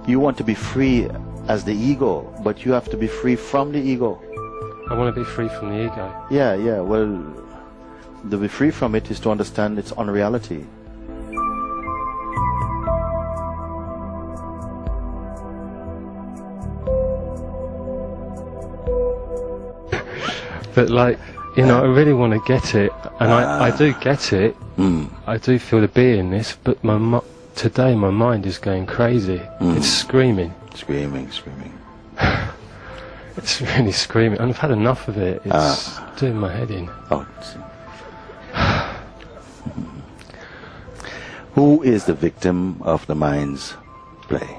You want to be free as the ego, but you have to be free from the ego. I want to be free from the ego. Yeah, well, to be free from it is to understand its unreality. But like, you know, I really want to get it, and I do get it. I do feel the beingness, but today my mind is going crazy. It's screaming. Screaming. It's really screaming, and I've had enough of it. It's doing my head in. Who is the victim of the mind's play?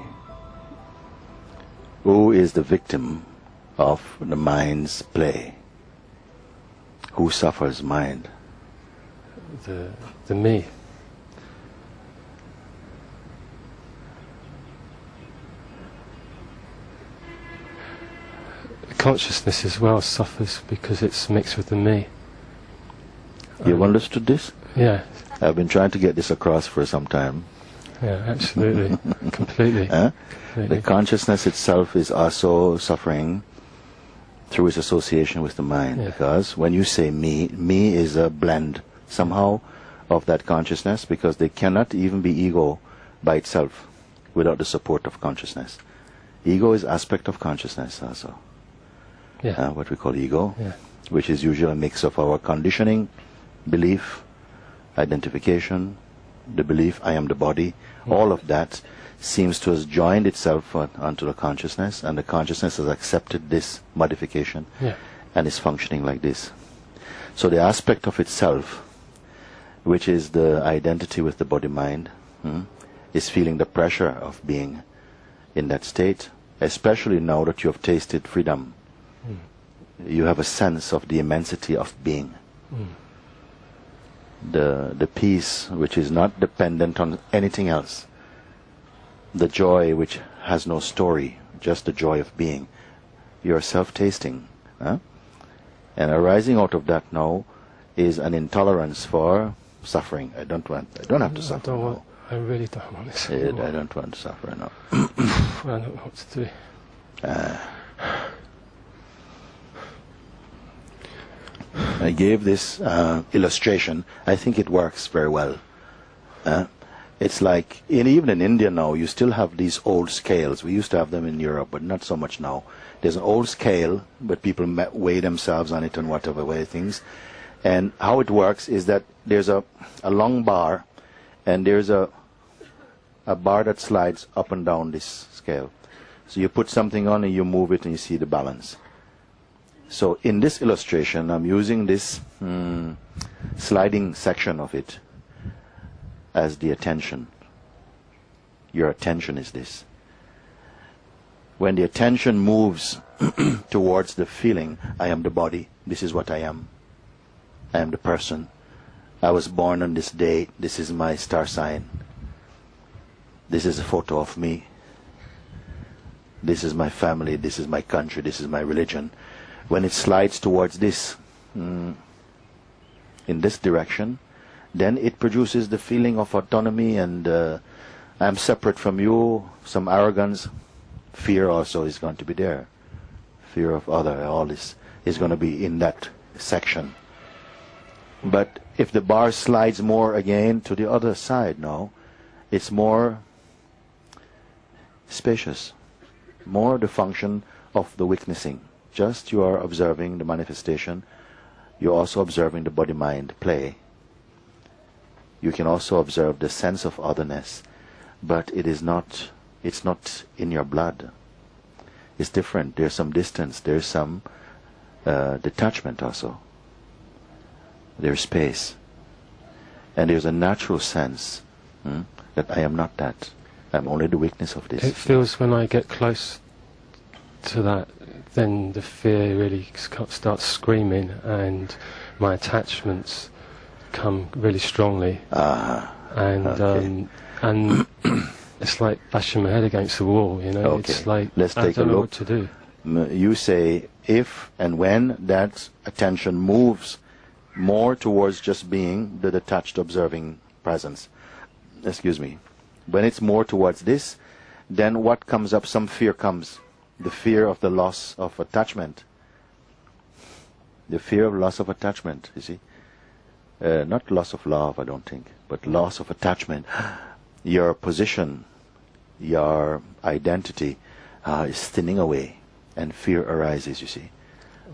Who is the victim of the mind's play? Who suffers mind? The me. Consciousness as well suffers because it's mixed with the me. You've understood this? Yeah. I've been trying to get this across for some time. Yeah, absolutely. Completely. The consciousness itself is also suffering through its association with the mind, because when you say me is a blend somehow of that consciousness, because they cannot even be ego by itself without the support of consciousness. Ego is aspect of consciousness also. What we call ego, which is usually a mix of our conditioning, belief, identification, the belief I am the body. All of that seems to have joined itself onto the consciousness, and the consciousness has accepted this modification and is functioning like this. So the aspect of itself, which is the identity with the body-mind, is feeling the pressure of being in that state, especially now that you have tasted freedom. You have a sense of the immensity of being. The peace which is not dependent on anything else. The joy which has no story, just the joy of being. You're self-tasting. And arising out of that now is an intolerance for suffering. I don't have to suffer. I really don't want to suffer. I don't want to suffer now. I don't know what to do. I gave this illustration. I think it works very well. It's like, even in India now, you still have these old scales. We used to have them in Europe, but not so much now. There's an old scale, but people weigh themselves on it and whatever way things. And how it works is that there's a long bar, and there's a bar that slides up and down this scale. So you put something on and you move it and you see the balance. So in this illustration, I'm using this sliding section of it as the attention. Your attention is this. When the attention moves towards the feeling, I am the body, this is what I am the person, I was born on this date, this is my star sign, this is a photo of me, this is my family, this is my country, this is my religion. When it slides towards this, in this direction, then it produces the feeling of autonomy and I'm separate from you, some arrogance. Fear also is going to be there. Fear of other, all this is going to be in that section. But if the bar slides more again to the other side now, it's more spacious, more the function of the witnessing. Just you are observing the manifestation, you're also observing the body-mind play. You can also observe the sense of otherness, but it's not in your blood. It's different. There's some distance, there's some detachment also. There's space. And there's a natural sense that I am not that. I'm only the witness of this. It feels when I get close to that, then the fear really starts screaming and my attachments come really strongly. And it's like bashing my head against the wall, you know. Okay. It's like, let's take I don't a know look. what to do. You say if and when that attention moves more towards just being the detached observing presence. Excuse me. When it's more towards this, then what comes up? Some fear comes. The fear of the loss of attachment. The fear of loss of attachment, you see. Not loss of love, I don't think, but loss of attachment. Your position, your identity is thinning away, and fear arises, you see.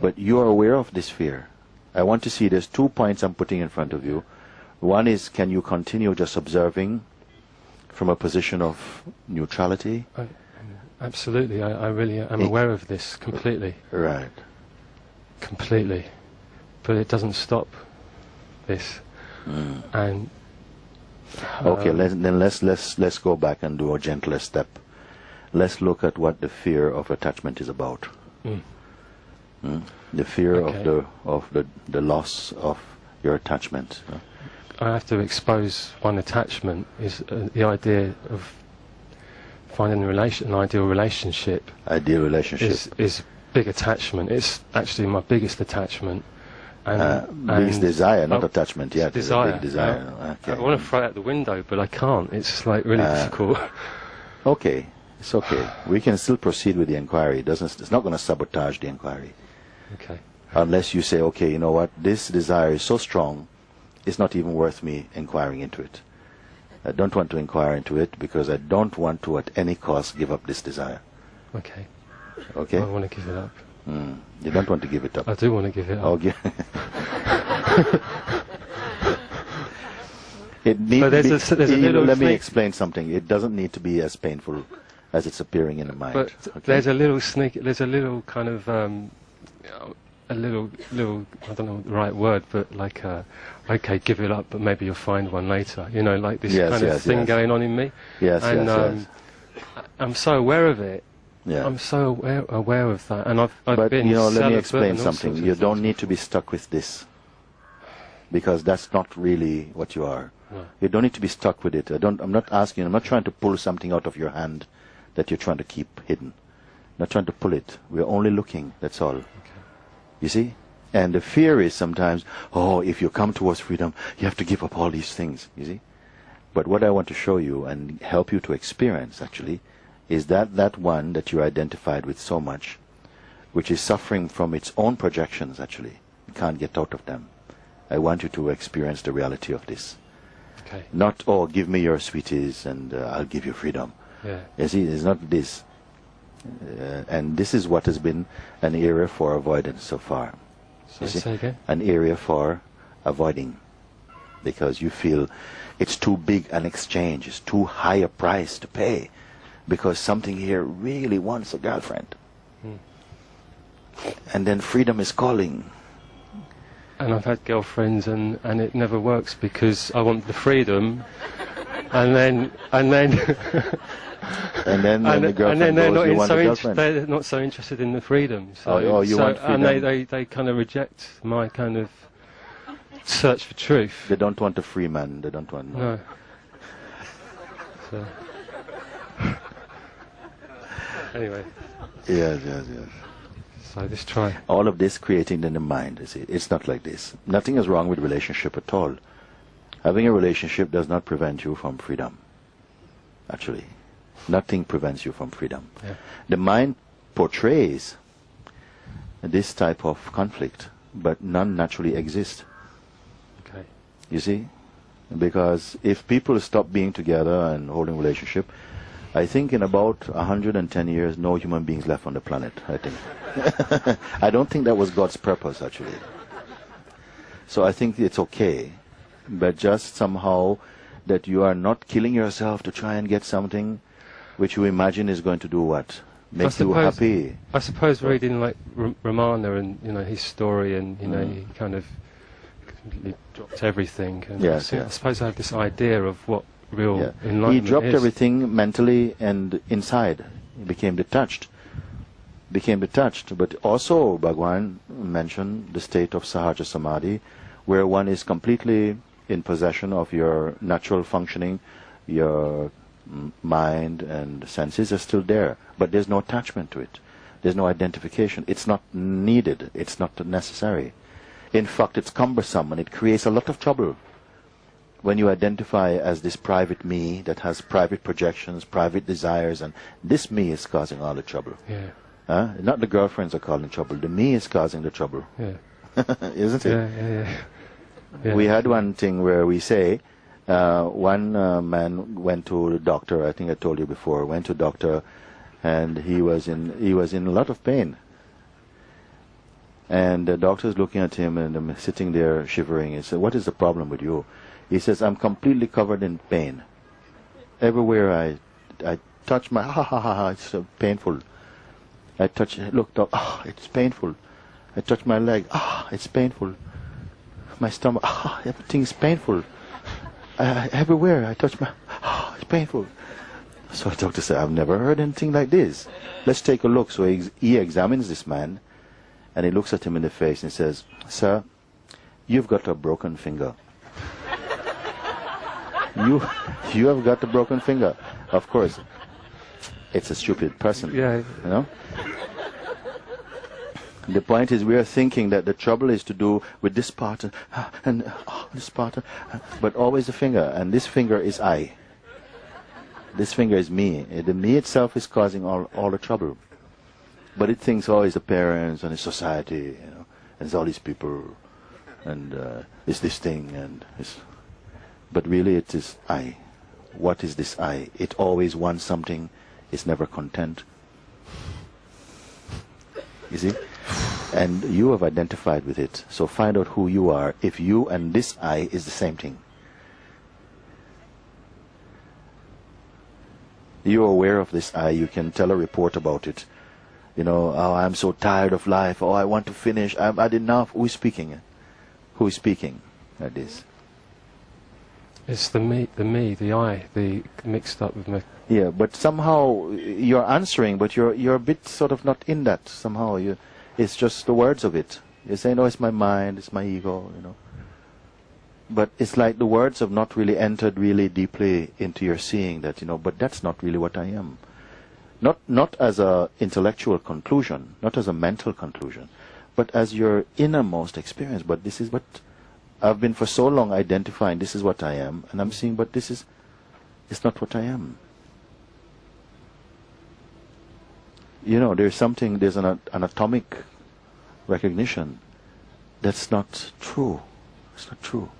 But you are aware of this fear. I want to see, there's 2 points I'm putting in front of you. One is, can you continue just observing from a position of neutrality? Absolutely, I really am aware of this completely. Right. Completely. But it doesn't stop this. And okay, let's go back and do a gentler step. Let's look at what the fear of attachment is about. The fear of the loss of your attachment. I have to expose one attachment is the idea of finding an ideal relationship. Ideal relationship is big attachment. It's actually my biggest attachment. And biggest desire, not attachment. Yeah, desire. Big desire. I want to throw it out the window, but I can't. It's like really difficult. Okay, it's okay. We can still proceed with the inquiry. It's not going to sabotage the inquiry. Okay. Unless you say, okay, you know what, this desire is so strong, it's not even worth me inquiring into it. I don't want to inquire into it because I don't want to at any cost give up this desire. Okay. Okay? I want to give it up. You don't want to give it up. I do want to give it up. Okay. It needs let me explain something. It doesn't need to be as painful as it's appearing in the mind. But there's a little kind of a little I don't know the right word, but like okay, give it up, but maybe you'll find one later. You know, like this kind of thing going on in me. Yes, and I'm so aware of it. Yeah. I'm so aware of that, and I've been. You know, let me explain something. You don't need to be stuck with this, because that's not really what you are. No. You don't need to be stuck with it. I'm not asking. I'm not trying to pull something out of your hand that you're trying to keep hidden. I'm not trying to pull it. We're only looking. That's all. Okay. You see? And the fear is sometimes, if you come towards freedom, you have to give up all these things. You see? But what I want to show you and help you to experience, actually, is that one that you identified with so much, which is suffering from its own projections, actually. You can't get out of them. I want you to experience the reality of this. Okay. Not, give me your sweeties and I'll give you freedom. Yeah. You see, it's not this. And this is what has been an area for avoidance so far. So say again? An area for avoiding. Because you feel it's too big an exchange, it's too high a price to pay. Because something here really wants a girlfriend. And then freedom is calling. And I've had girlfriends and it never works because I want the freedom and then and then the girlfriend goes, you want a girlfriend. They're not so interested in the freedom. So, you want freedom. And they kind of reject my kind of search for truth. They don't want a free man. They don't want... No. So. Anyway. Yes. So just try. All of this creating in the mind, you see. It's not like this. Nothing is wrong with relationship at all. Having a relationship does not prevent you from freedom. Actually. Nothing prevents you from freedom. Yeah. The mind portrays this type of conflict, but none naturally exist. Okay. You see? Because if people stop being together and holding relationship, I think in about 110 years, no human beings left on the planet, I think. I don't think that was God's purpose, actually. So I think it's okay, but just somehow that you are not killing yourself to try and get something which you imagine is going to do what? Make you happy. I suppose reading like Ramana and his story and he kind of completely dropped everything. And I suppose I have this idea of what real enlightenment He dropped is. everything mentally and inside. He became detached. But also Bhagwan mentioned the state of Sahaja Samadhi, where one is completely in possession of your natural functioning, your mind and senses are still there, but there's no attachment to it. There's no identification. It's not needed. It's not necessary. In fact, it's cumbersome and it creates a lot of trouble when you identify as this private me that has private projections, private desires, and this me is causing all the trouble. Yeah. Not the girlfriends are causing trouble. The me is causing the trouble. Yeah. Isn't it? Yeah. We had one thing where we say, one man went to the doctor. I think I told you before. Went to doctor, and he was in a lot of pain. And the doctor's looking at him, and I'm sitting there shivering. He said, "What is the problem with you?" He says, "I'm completely covered in pain. Everywhere I touch my it's so painful. I touch, look, doc, it's painful. I touch my leg, it's painful. My stomach, everything's painful. Everywhere I touch my, it's painful." So the doctor said, "I've never heard anything like this. Let's take a look." So he examines this man, and he looks at him in the face and says, "Sir, you've got a broken finger." You have got a broken finger. Of course, it's a stupid person. Yeah. You know? The point is, we are thinking that the trouble is to do with this part and this part, but always the finger, and this finger is I. This finger is me. The me itself is causing all the trouble. But it thinks, it's the parents and it's society, and it's all these people, and it's this thing, and it's. But really, it is I. What is this I? It always wants something. It's never content. You see? And you have identified with it. So find out who you are. If you and this I is the same thing. You're aware of this I. You can tell a report about it. I'm so tired of life. I want to finish. I've had enough. Who is speaking? Who is speaking like this? It's the me, the I, the mixed up with my... Yeah, but somehow you're answering, but you're a bit sort of not in that. Somehow it's just the words of it. You're saying, it's my mind, it's my ego, But it's like the words have not really entered really deeply into your seeing that, but that's not really what I am. Not as a intellectual conclusion, not as a mental conclusion, but as your innermost experience. But this is what I've been for so long identifying. This is what I am, and I'm seeing, but it's not what I am. There's an atomic recognition that's not true. It's not true.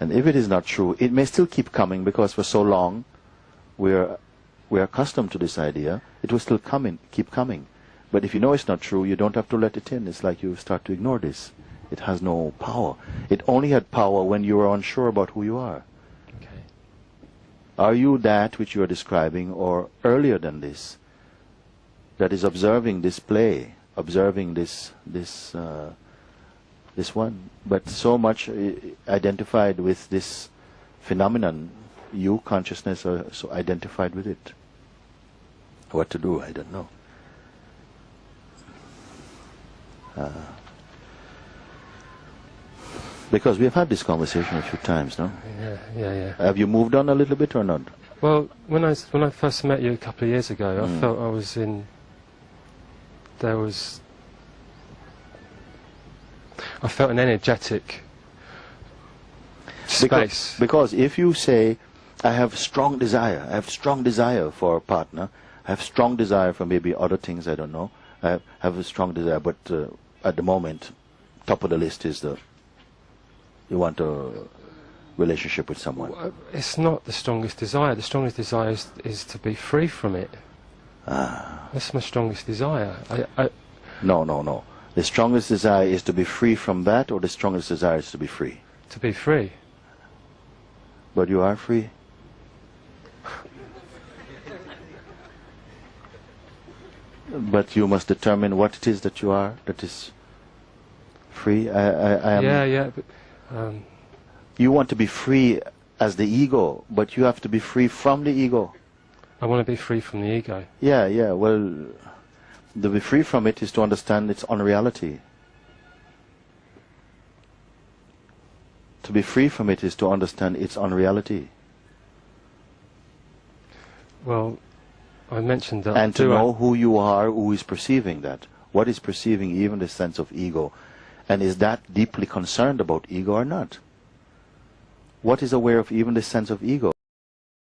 And if it is not true, it may still keep coming, because for so long we're accustomed to this idea. It will still keep coming. But if you know it's not true, you don't have to let it in. It's like you start to ignore this. It has no power. It only had power when you were unsure about who you are. Okay. Are you that which you are describing, or earlier than this, that is observing this play, observing this one, but so much identified with this phenomenon, you, consciousness, are so identified with it. What to do, I don't know. Because we have had this conversation a few times, no? Yeah. Have you moved on a little bit or not? Well, when I first met you a couple of years ago, I felt I was in... I felt an energetic space. Because if you say, I have strong desire for a partner, I have strong desire for maybe other things, I don't know, I have a strong desire, but at the moment, top of the list is you want a relationship with someone. Well, it's not the strongest desire. The strongest desire is to be free from it. That's my strongest desire. No. The strongest desire is to be free from that, or the strongest desire is to be free? To be free. But you are free? But you must determine what it is that you are, that is free. I am. Yeah. But, you want to be free as the ego, but you have to be free from the ego. I want to be free from the ego. Yeah. Well, to be free from it is to understand its unreality. To be free from it is to understand its unreality. Well, I mentioned that. And to know who you are, who is perceiving that. What is perceiving even the sense of ego? And is that deeply concerned about ego or not? what is aware of even the sense of ego?